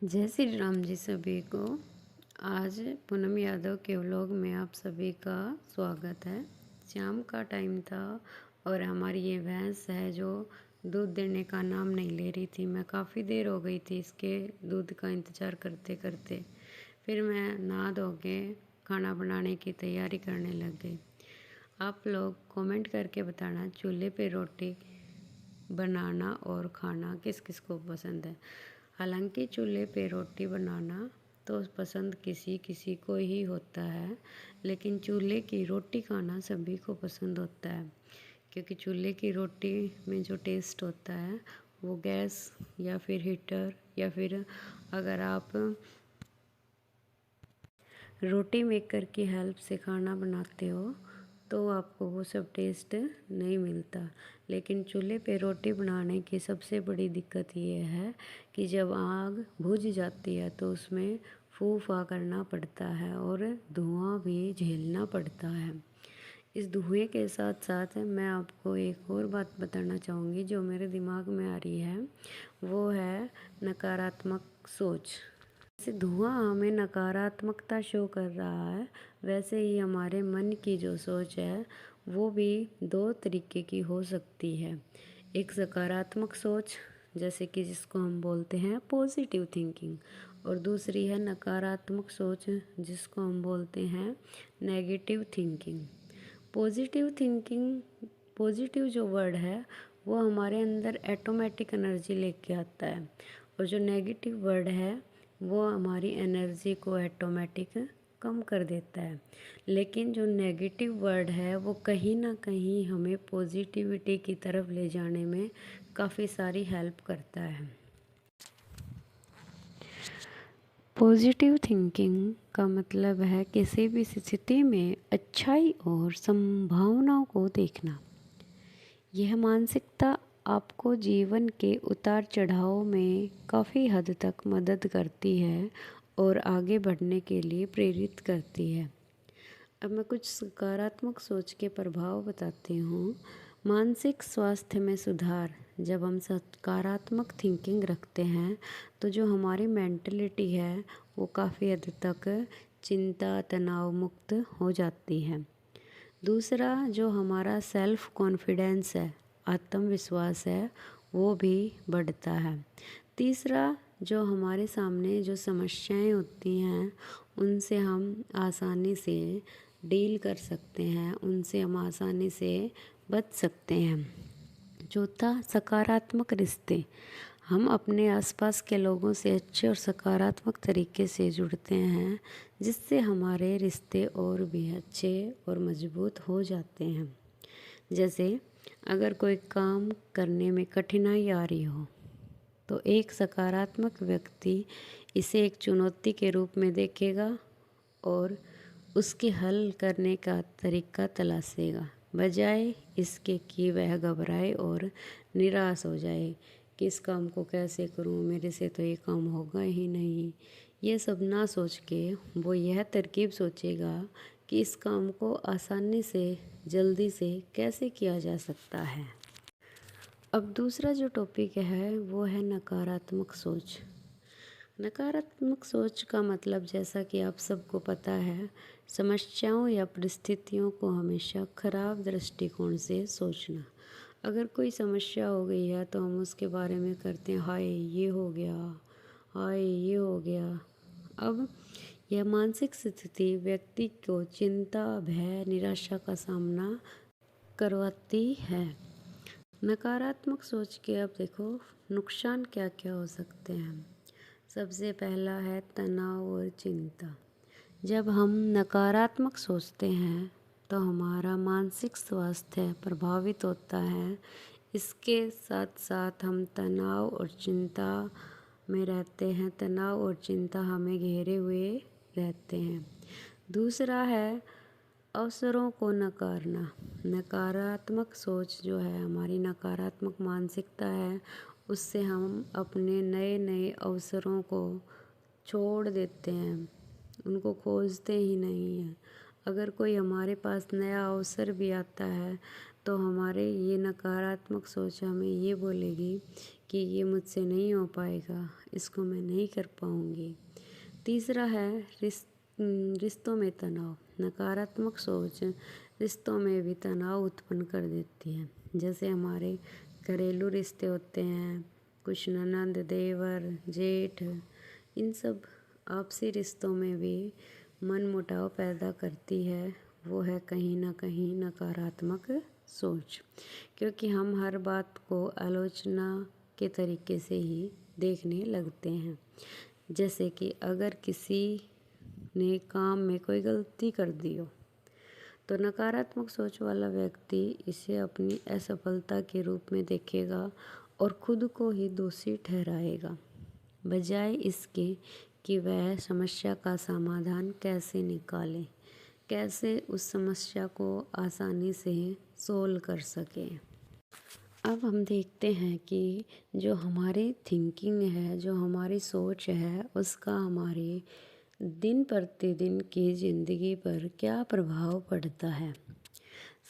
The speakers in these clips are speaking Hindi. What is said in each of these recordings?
जय श्री राम जी सभी को। आज पूनम यादव के व्लॉग में आप सभी का स्वागत है। शाम का टाइम था और हमारी ये भैंस है जो दूध देने का नाम नहीं ले रही थी। मैं काफ़ी देर हो गई थी इसके दूध का इंतज़ार करते करते। फिर मैं नहा धो के खाना बनाने की तैयारी करने लग गई। आप लोग कमेंट करके बताना चूल्हे पे रोटी बनाना और खाना किस किस को पसंद है। हालांकि चूल्हे पे रोटी बनाना तो पसंद किसी किसी को ही होता है, लेकिन चूल्हे की रोटी खाना सभी को पसंद होता है, क्योंकि चूल्हे की रोटी में जो टेस्ट होता है वो गैस या फिर हीटर या फिर अगर आप रोटी मेकर की हेल्प से खाना बनाते हो तो आपको वो सब टेस्ट नहीं मिलता। लेकिन चूल्हे पे रोटी बनाने की सबसे बड़ी दिक्कत ये है कि जब आग बुझ जाती है तो उसमें फूफा करना पड़ता है और धुआं भी झेलना पड़ता है। इस धुएं के साथ साथ मैं आपको एक और बात बताना चाहूँगी जो मेरे दिमाग में आ रही है, वो है नकारात्मक सोच। जैसे धुआं हमें नकारात्मकता शो कर रहा है, वैसे ही हमारे मन की जो सोच है वो भी दो तरीके की हो सकती है। एक सकारात्मक सोच, जैसे कि जिसको हम बोलते हैं पॉजिटिव थिंकिंग, और दूसरी है नकारात्मक सोच जिसको हम बोलते हैं negative thinking. Positive thinking, positive जो वर्ड है वो हमारे अंदर ऑटोमेटिक एनर्जी लेके आता है, और जो नेगेटिव वर्ड है वो हमारी एनर्जी को ऑटोमेटिक कम कर देता है। लेकिन जो नेगेटिव वर्ड है वो कहीं ना कहीं हमें पॉजिटिविटी की तरफ ले जाने में काफ़ी सारी हेल्प करता है। पॉजिटिव थिंकिंग का मतलब है किसी भी स्थिति में अच्छाई और संभावनाओं को देखना। यह मानसिकता आपको जीवन के उतार चढ़ाव में काफ़ी हद तक मदद करती है और आगे बढ़ने के लिए प्रेरित करती है। अब मैं कुछ सकारात्मक सोच के प्रभाव बताती हूँ। मानसिक स्वास्थ्य में सुधार, जब हम सकारात्मक थिंकिंग रखते हैं तो जो हमारी मेंटलिटी है वो काफ़ी हद तक चिंता तनाव मुक्त हो जाती है। दूसरा, जो हमारा सेल्फ कॉन्फिडेंस है, आत्मविश्वास है, वो भी बढ़ता है। तीसरा, जो हमारे सामने जो समस्याएं होती हैं उनसे हम आसानी से डील कर सकते हैं, उनसे हम आसानी से बच सकते हैं। चौथा, सकारात्मक रिश्ते, हम अपने आसपास के लोगों से अच्छे और सकारात्मक तरीके से जुड़ते हैं, जिससे हमारे रिश्ते और भी अच्छे और मजबूत हो जाते हैं। जैसे अगर कोई काम करने में कठिनाई आ रही हो तो एक सकारात्मक व्यक्ति इसे एक चुनौती के रूप में देखेगा और उसके हल करने का तरीका तलाशेगा, बजाय इसके कि वह घबराए और निराश हो जाए कि इस काम को कैसे करूं, मेरे से तो ये काम होगा ही नहीं। ये सब ना सोच के वो यह तरकीब सोचेगा कि इस काम को आसानी से जल्दी से कैसे किया जा सकता है। अब दूसरा जो टॉपिक है वो है नकारात्मक सोच। नकारात्मक सोच का मतलब, जैसा कि आप सबको पता है, समस्याओं या परिस्थितियों को हमेशा खराब दृष्टिकोण से सोचना। अगर कोई समस्या हो गई है तो हम उसके बारे में करते हैं हाय ये हो गया, हाय ये हो गया। अब यह मानसिक स्थिति व्यक्ति को चिंता, भय, निराशा का सामना करवाती है। नकारात्मक सोच के अब देखो नुकसान क्या क्या हो सकते हैं। सबसे पहला है तनाव और चिंता। जब हम नकारात्मक सोचते हैं तो हमारा मानसिक स्वास्थ्य प्रभावित होता है। इसके साथ साथ हम तनाव और चिंता में रहते हैं, तनाव और चिंता हमें घेरे हुए रहते हैं। दूसरा है अवसरों को नकारना। नकारात्मक सोच जो है, हमारी नकारात्मक मानसिकता है, उससे हम अपने नए नए अवसरों को छोड़ देते हैं, उनको खोजते ही नहीं हैं। अगर कोई हमारे पास नया अवसर भी आता है तो हमारे ये नकारात्मक सोच हमें ये बोलेगी कि ये मुझसे नहीं हो पाएगा, इसको मैं नहीं कर पाऊँगी। तीसरा है रिश्तों में तनाव। नकारात्मक सोच रिश्तों में भी तनाव उत्पन्न कर देती है। जैसे हमारे घरेलू रिश्ते होते हैं, कुछ ननंद, देवर, जेठ, इन सब आपसी रिश्तों में भी मनमुटाव पैदा करती है। वो है कहीं ना कहीं नकारात्मक सोच, क्योंकि हम हर बात को आलोचना के तरीके से ही देखने लगते हैं। जैसे कि अगर किसी ने काम में कोई गलती कर दी हो, तो नकारात्मक सोच वाला व्यक्ति इसे अपनी असफलता के रूप में देखेगा और खुद को ही दोषी ठहराएगा, बजाय इसके कि वह समस्या का समाधान कैसे निकाले, कैसे उस समस्या को आसानी से सोल्व कर सके। अब हम देखते हैं कि जो हमारी थिंकिंग है, जो हमारी सोच है, उसका हमारी दिन प्रतिदिन की ज़िंदगी पर क्या प्रभाव पड़ता है।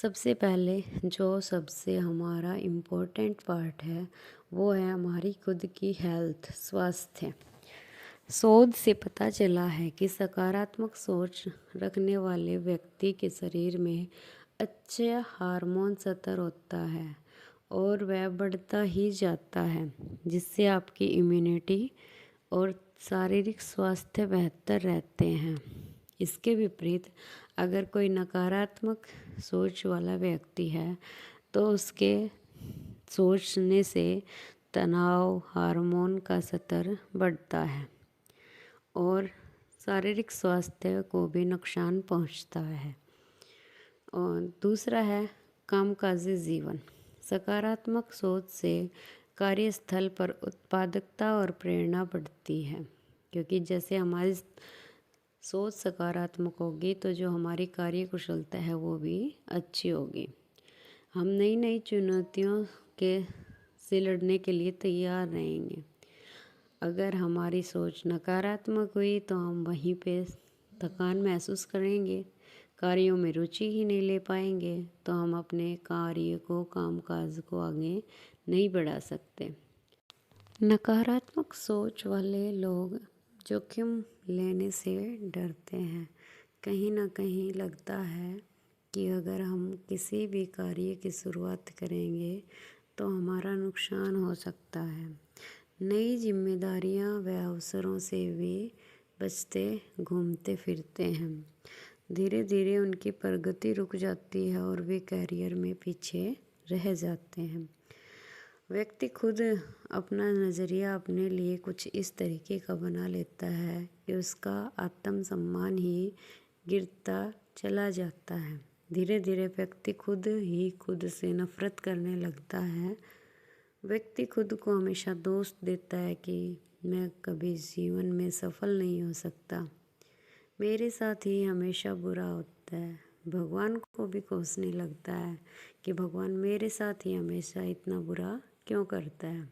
सबसे पहले जो सबसे हमारा इम्पोर्टेंट पार्ट है वो है हमारी खुद की हेल्थ, स्वास्थ्य। शोध से पता चला है कि सकारात्मक सोच रखने वाले व्यक्ति के शरीर में अच्छे हार्मोन स्तर होता है और वह बढ़ता ही जाता है, जिससे आपकी इम्यूनिटी और शारीरिक स्वास्थ्य बेहतर रहते हैं। इसके विपरीत अगर कोई नकारात्मक सोच वाला व्यक्ति है तो उसके सोचने से तनाव हार्मोन का स्तर बढ़ता है और शारीरिक स्वास्थ्य को भी नुकसान पहुंचता है। और दूसरा है कामकाजी जीवन। सकारात्मक सोच से कार्यस्थल पर उत्पादकता और प्रेरणा बढ़ती है, क्योंकि जैसे हमारी सोच सकारात्मक होगी तो जो हमारी कार्य कुशलता है वो भी अच्छी होगी। हम नई नई चुनौतियों के से लड़ने के लिए तैयार रहेंगे। अगर हमारी सोच नकारात्मक हुई तो हम वहीं पे थकान महसूस करेंगे, कार्यों में रुचि ही नहीं ले पाएंगे, तो हम अपने कार्य को, कामकाज को आगे नहीं बढ़ा सकते। नकारात्मक सोच वाले लोग जोखिम लेने से डरते हैं। कहीं ना कहीं लगता है कि अगर हम किसी भी कार्य की शुरुआत करेंगे तो हमारा नुकसान हो सकता है। नई जिम्मेदारियां व अवसरों से वे बचते घूमते फिरते हैं। धीरे धीरे उनकी प्रगति रुक जाती है और वे करियर में पीछे रह जाते हैं। व्यक्ति खुद अपना नज़रिया अपने लिए कुछ इस तरीके का बना लेता है कि उसका आत्मसम्मान ही गिरता चला जाता है। धीरे धीरे व्यक्ति खुद ही खुद से नफरत करने लगता है। व्यक्ति खुद को हमेशा दोष देता है कि मैं कभी जीवन में सफल नहीं हो सकता, मेरे साथ ही हमेशा बुरा होता है। भगवान को भी कोसने लगता है कि भगवान मेरे साथ ही हमेशा इतना बुरा क्यों करता है।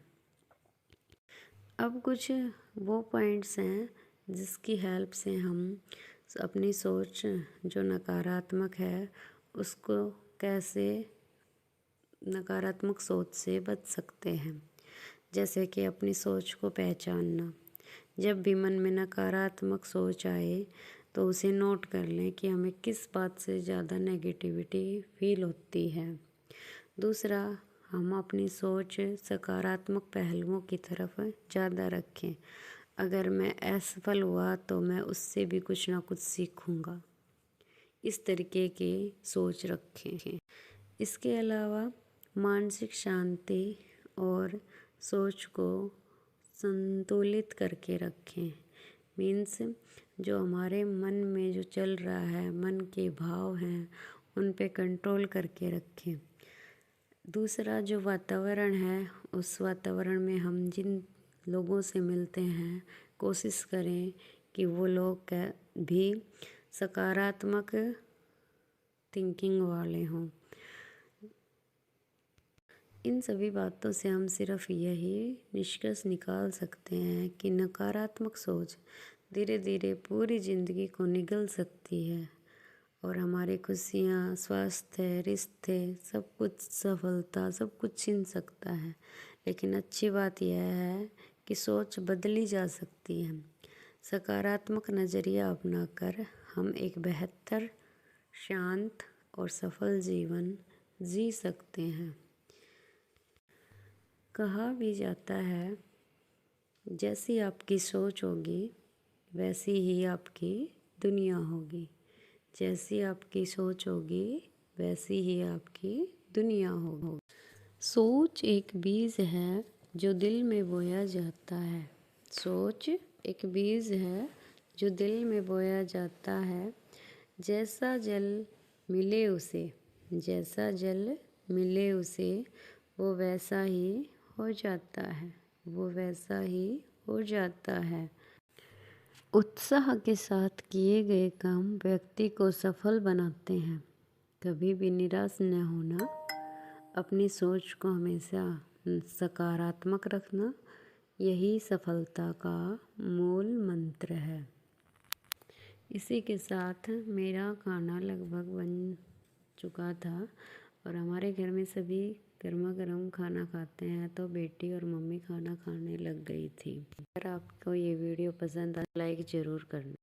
अब कुछ वो पॉइंट्स हैं जिसकी हेल्प से हम अपनी सोच जो नकारात्मक है उसको कैसे नकारात्मक सोच से बच सकते हैं। जैसे कि अपनी सोच को पहचानना। जब भी मन में नकारात्मक सोच आए तो उसे नोट कर लें कि हमें किस बात से ज़्यादा नेगेटिविटी फील होती है। दूसरा, हम अपनी सोच सकारात्मक पहलुओं की तरफ ज़्यादा रखें। अगर मैं असफल हुआ तो मैं उससे भी कुछ ना कुछ सीखूंगा, इस तरीके की सोच रखें। इसके अलावा मानसिक शांति और सोच को संतुलित करके रखें। मीन्स जो हमारे मन में जो चल रहा है, मन के भाव हैं, उन पे कंट्रोल करके रखें। दूसरा, जो वातावरण है उस वातावरण में हम जिन लोगों से मिलते हैं कोशिश करें कि वो लोग भी सकारात्मक थिंकिंग वाले हों। इन सभी बातों से हम सिर्फ यही निष्कर्ष निकाल सकते हैं कि नकारात्मक सोच धीरे धीरे पूरी ज़िंदगी को निगल सकती है और हमारी खुशियाँ, स्वास्थ्य, रिश्ते, सब कुछ, सफलता, सब कुछ छीन सकता है। लेकिन अच्छी बात यह है कि सोच बदली जा सकती है। सकारात्मक नज़रिया अपनाकर हम एक बेहतर, शांत और सफल जीवन जी सकते हैं। कहा भी जाता है, जैसी आपकी सोच होगी वैसी ही आपकी दुनिया होगी। जैसी आपकी सोच होगी वैसी ही आपकी दुनिया होगी। सोच एक बीज है जो दिल में बोया जाता है। सोच एक बीज है जो दिल में बोया जाता है। जैसा जल मिले उसे, जैसा जल मिले उसे, वो वैसा ही हो जाता है, वो वैसा ही हो जाता है। उत्साह के साथ किए गए काम व्यक्ति को सफल बनाते हैं। कभी भी निराश न होना, अपनी सोच को हमेशा सकारात्मक रखना, यही सफलता का मूल मंत्र है। इसी के साथ मेरा खाना लगभग बन चुका था और हमारे घर में सभी गर्मा गर्म खाना खाते हैं, तो बेटी और मम्मी खाना खाने लग गई थी। अगर आपको ये वीडियो पसंद आए लाइक ज़रूर करना।